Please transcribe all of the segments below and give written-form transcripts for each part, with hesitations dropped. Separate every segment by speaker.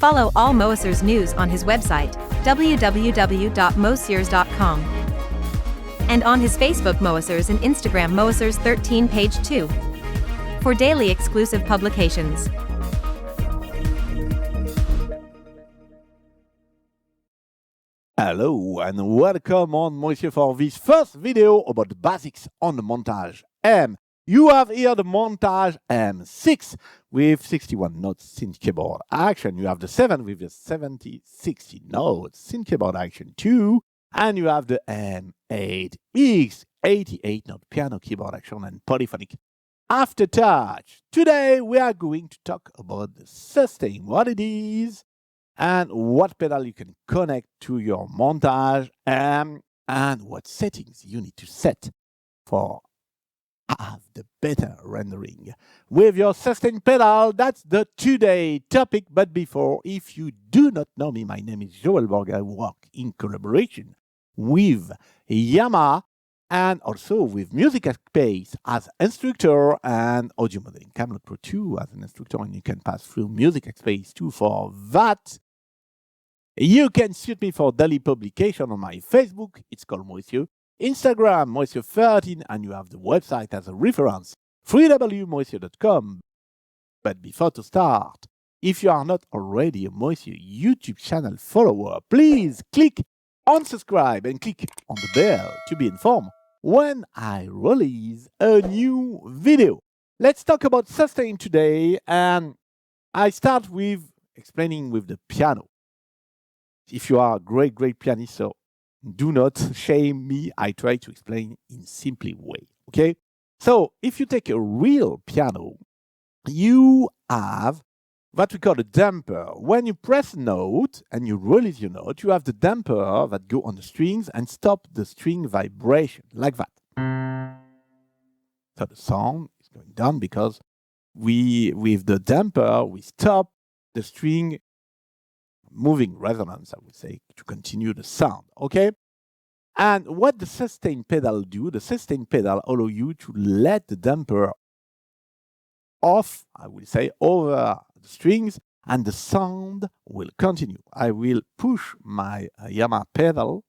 Speaker 1: Follow all Moessieurs news on his website, www.moessieurs.com. And on his Facebook Moessieurs and Instagram Moessieurs13 page 2. For daily exclusive publications.
Speaker 2: Hello and welcome on Moessieurs for this first video about the basics on the Montage M. You have here the Montage M6 with 61 notes synth keyboard action. You have the 7 with the 60 notes synth keyboard action too. And you have the M8X 88 note piano keyboard action and polyphonic aftertouch. Today we are going to talk about the sustain, what it is, and what pedal you can connect to your Montage M, and what settings you need to set for have the better rendering with your sustain pedal. That's the today topic. But before, if you do not know me, my name is Joel Borg. I work in collaboration with Yamaha and also with Masterclass as instructor and audio modeling Camelot Pro 2 as an instructor, and you can pass through Masterclass too for that. You can shoot me for daily publication on my Facebook, it's called Moessieux, Instagram, Moessieux13, and you have the website as a reference, www.moessieux.com. But before to start, if you are not already a Moessieux YouTube channel follower, please click on subscribe and click on the bell to be informed when I release a new video. Let's talk about sustain today, and I start with explaining with the piano. If you are a great pianist, so do not shame me. I try to explain in simply way, okay? So if you take a real piano, you have what we call a damper. When you press a note and you release your note, you have the damper that go on the strings and stop the string vibration, like that. So the sound is going down because with the damper, we stop the string moving resonance, I would say, to continue the sound, okay? And what the sustain pedal do, the sustain pedal allow you to let the damper off, I will say, over the strings, and the sound will continue. I will push my Yamaha pedal.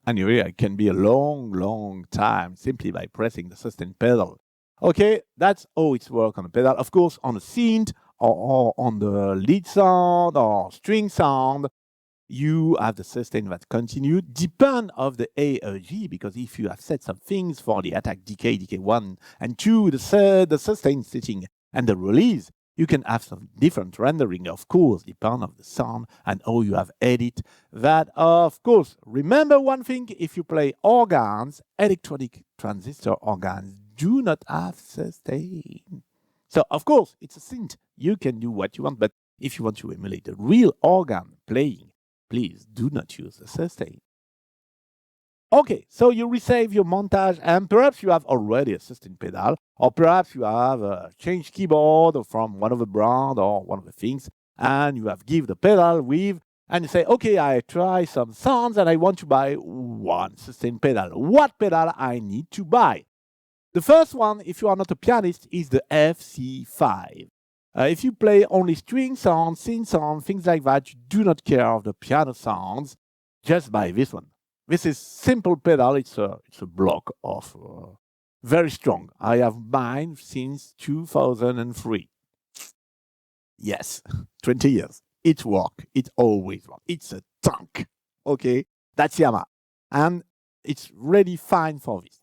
Speaker 2: And you hear it can be a long time simply by pressing the sustain pedal. Okay, that's how it works on a pedal. Of course, on a synth or on the lead sound or string sound, you have the sustain that continue. Depend of the A or G, because if you have set some things for the attack DK1 and 2, the sustain setting and the release, you can have some different rendering, of course, depending on the sound and how you have edit that, of course. Remember one thing, if you play organs, electronic transistor organs do not have sustain. So, of course, it's a synth. You can do what you want, but if you want to emulate a real organ playing, please do not use the sustain. Okay, so you receive your Montage M. Perhaps you have already a sustain pedal, or perhaps you have a change keyboard from one of the brand or one of the things, and you have give the pedal with, and you say, okay, I try some sounds and I want to buy one sustain pedal. What pedal I need to buy? The first one, if you are not a pianist, is the FC5. If you play only string sounds, synth sounds, things like that, you do not care of the piano sounds, just buy this one. This is simple pedal. It's a block of very strong. I have mine since 2003. Yes, 20 years. It works. It always works. It's a tank. Okay, that's Yamaha, and it's really fine for this.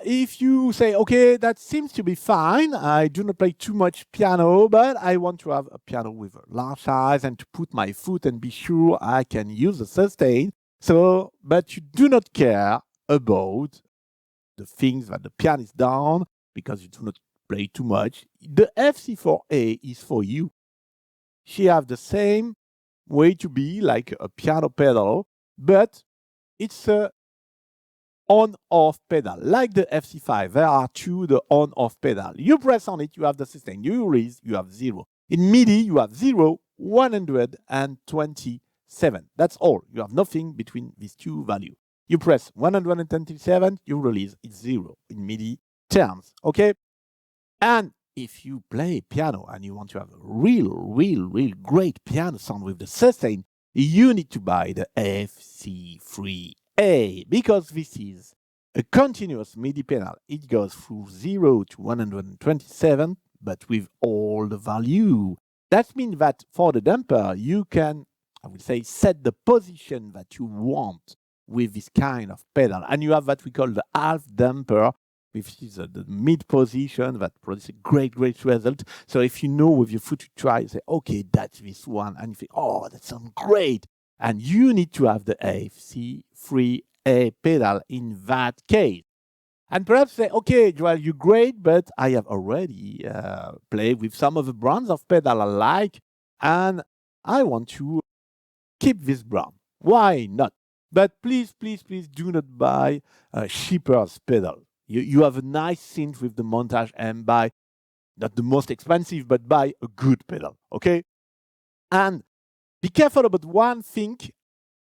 Speaker 2: If you say, okay, that seems to be fine, I do not play too much piano, but I want to have a piano with a large size and to put my foot and be sure I can use the sustain. So, but you do not care about the things that the piano is down because you do not play too much. The FC4A is for you. She have the same way to be like a piano pedal, but it's a on-off pedal, like the FC5. There are two, the on-off pedal. You press on it, you have the sustain. You release, you have zero. In MIDI, you have 0, 127. That's all. You have nothing between these two values. You press 127, you release, it's 0 in MIDI terms, okay? And if you play piano and you want to have a real great piano sound with the sustain, you need to buy the FC3A, because this is a continuous MIDI pedal. It goes through 0 to 127, but with all the value. That means that for the damper, you can, I would say, set the position that you want with this kind of pedal. And you have what we call the half damper, which is the mid position that produces a great result. So if you know with your foot to try, you say, okay, that's this one. And you think, oh, that sounds great. And you need to have the FC3A pedal in that case. And perhaps say, okay, Joel, you're great, but I have already played with some of the brands of pedal I like, and I want to keep this brand. Why not? But please do not buy a cheaper pedal. You have a nice synth with the Montage M. Buy not the most expensive, but buy a good pedal, okay? And be careful about one thing.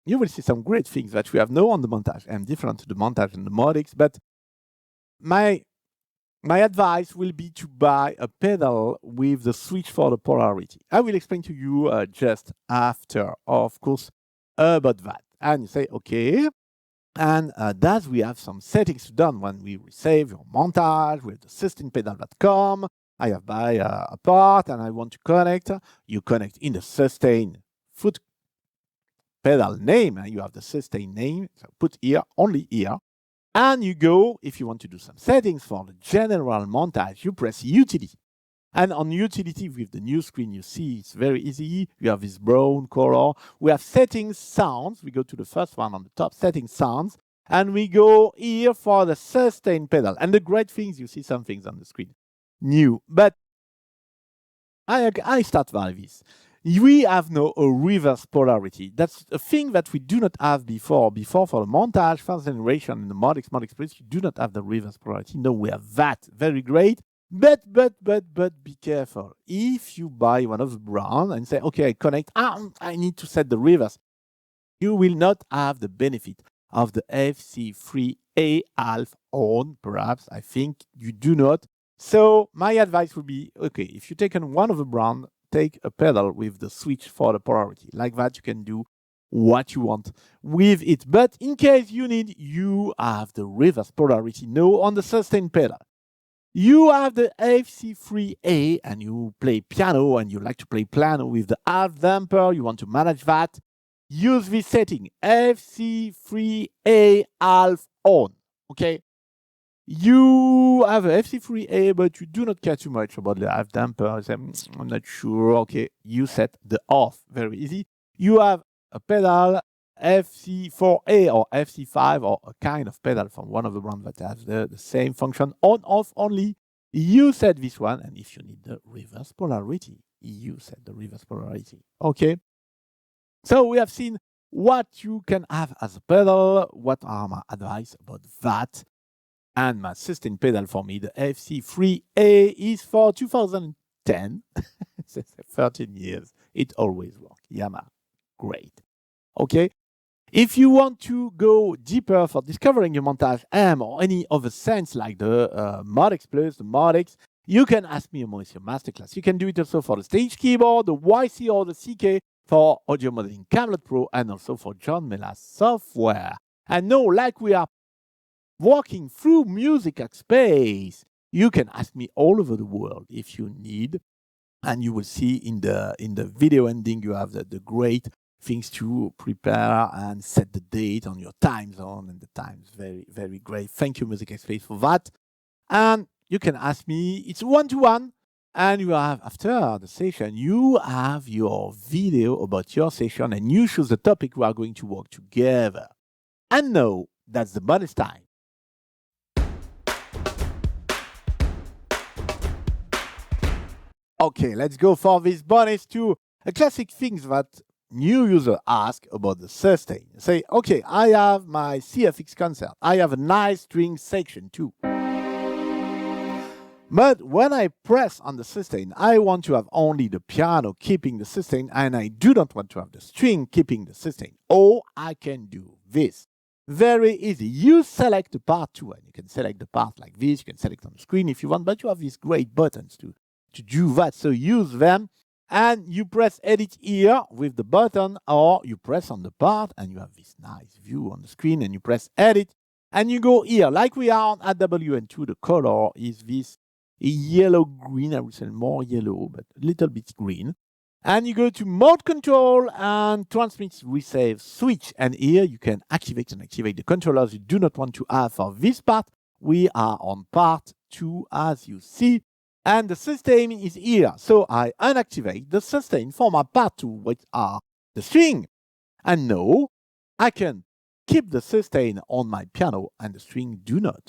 Speaker 2: You will see some great things that we have now on the Montage M, different to the Montage and the MODX, but my advice will be to buy a pedal with the switch for the polarity. I will explain to you just after, of course, about that. And you say, okay, and thus we have some settings done when we save your montage with the sustainpedal.com. I have buy a part and I want to connect. You connect in the sustain foot pedal name, and you have the sustain name. So put here, only here. And you go, if you want to do some settings for the general montage, you press utility. And on utility with the new screen, you see it's very easy. You have this brown color. We have settings sounds. We go to the first one on the top, settings sounds. And we go here for the sustain pedal. And the great things, you see some things on the screen. New. But I start by this. We have now a reverse polarity. That's a thing that we do not have before. Before, for the montage, first generation in the MODX Plus, you do not have the reverse polarity. No, we have that. Very great. But be careful. If you buy one of the brand and say, okay, I connect, I need to set the reverse, you will not have the benefit of the FC3A half on, perhaps. I think you do not. So my advice would be, okay, if you take one of the brand, take a pedal with the switch for the polarity. Like that, you can do what you want with it. But in case you need, you have the reverse polarity now on the sustain pedal. You have the FC3A and you play piano and you like to play piano with the half damper, you want to manage that, use this setting, FC3A half on, okay? You have a FC3A, but you do not care too much about the half damper. I'm not sure, okay, you set the off, very easy. You have a pedal, FC4A or FC5 or a kind of pedal from one of the brands that has the same function on-off only. You set this one, and if you need the reverse polarity, you set the reverse polarity. Okay. So we have seen what you can have as a pedal, what are my advice about that, and my sustain pedal for me, the FC3A is for 2010. It's 13 years. It always works. Yamaha, great. Okay. If you want to go deeper for discovering your Montage M or any other sense like the MODX Plus, the MODX, you can ask me a Moessieux Masterclass. You can do it also for the stage keyboard, the YC or the CK, for audio modeling Camelot Pro, and also for John Melas software. And now, like we are walking through music at space, you can ask me all over the world if you need. And you will see in the video ending, you have the great things to prepare and set the date on your time zone, and the time is very, very great. Thank you, Music Space, for that. And you can ask me, it's one-to-one, and you have, after the session, you have your video about your session, and you choose the topic we are going to work together. And now, that's the bonus time. Okay, let's go for this bonus to a classic things that new user ask about the sustain. Say, okay, I have my CFX concert. I have a nice string section too. But when I press on the sustain, I want to have only the piano keeping the sustain, and I do not want to have the string keeping the sustain. Or I can do this. Very easy. You select the part too, and you can select the part like this. You can select on the screen if you want, but you have these great buttons to do that. So use them, and you press edit here with the button, or you press on the part, and you have this nice view on the screen, and you press edit, and you go here. Like we are on AWN2, the color is this yellow-green, I would say more yellow, but a little bit green. And you go to mode control and transmit, resave, switch. And here you can activate and activate the controllers you do not want to have for this part. We are on part 2, as you see. And the sustain is here. So I unactivate the sustain for my part 2, which are the string. And now I can keep the sustain on my piano and the string do not.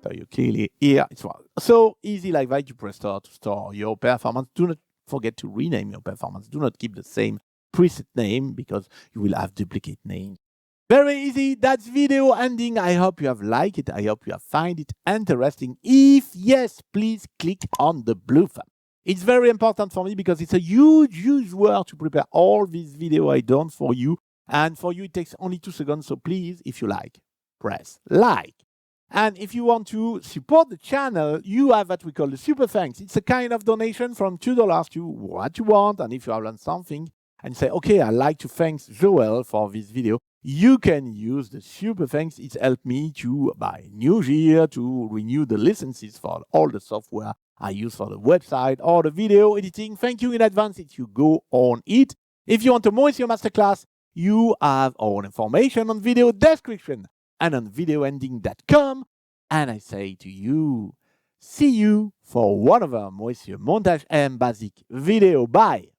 Speaker 2: So you clearly hear it's so easy like that. You press start to store your performance. Do not forget to rename your performance. Do not keep the same preset name because you will have duplicate names. Very easy. That's video ending. I hope you have liked it. I hope you have found it interesting. If yes, please click on the blue thumb. It's very important for me because it's a huge work to prepare all this video I done for you. And for you, it takes only 2 seconds. So please, if you like, press like. And if you want to support the channel, you have what we call the super thanks. It's a kind of donation from $2 to what you want. And if you have learned something and say, okay, I'd like to thank Joel for this video, you can use the super thanks. It's helped me to buy new gear, to renew the licenses for all the software I use for the website or the video editing. Thank you in advance if you go on it. If you want a Moessieux Masterclass, you have all information on video description and on videoending.com. And I say to you, see you for one of our Moessieux Montage M basic video. Bye.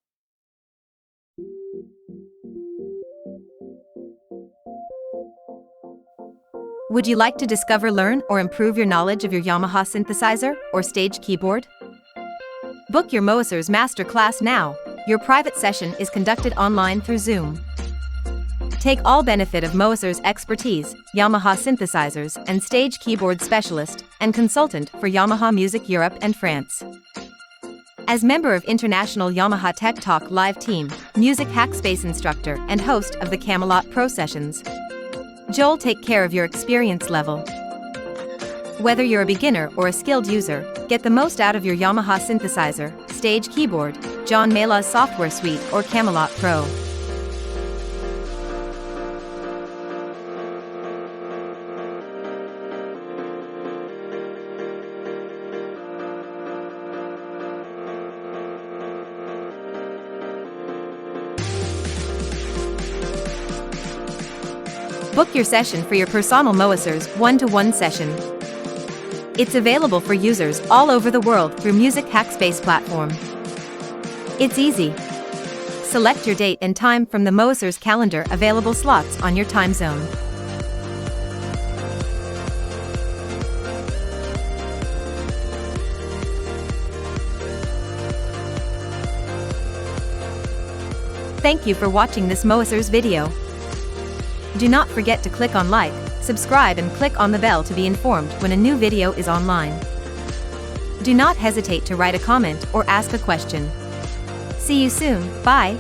Speaker 1: Would you like to discover, learn, or improve your knowledge of your Yamaha synthesizer or stage keyboard? Book your Moessieurs Masterclass now. Your private session is conducted online through Zoom. Take all benefit of Moessieurs' expertise, Yamaha synthesizers and stage keyboard specialist and consultant for Yamaha Music Europe and France. As member of International Yamaha Tech Talk live team, music hackspace instructor and host of the Camelot Pro sessions, Joel take care of your experience level. Whether you're a beginner or a skilled user, get the most out of your Yamaha synthesizer, stage keyboard, John Melas software suite or Camelot Pro. Book your session for your personal Moessieurs one-to-one session. It's available for users all over the world through Music Hackspace platform. It's easy. Select your date and time from the Moessieurs calendar available slots on your time zone. Thank you for watching this Moessieurs video. Do not forget to click on like, subscribe and click on the bell to be informed when a new video is online. Do not hesitate to write a comment or ask a question. See you soon, bye!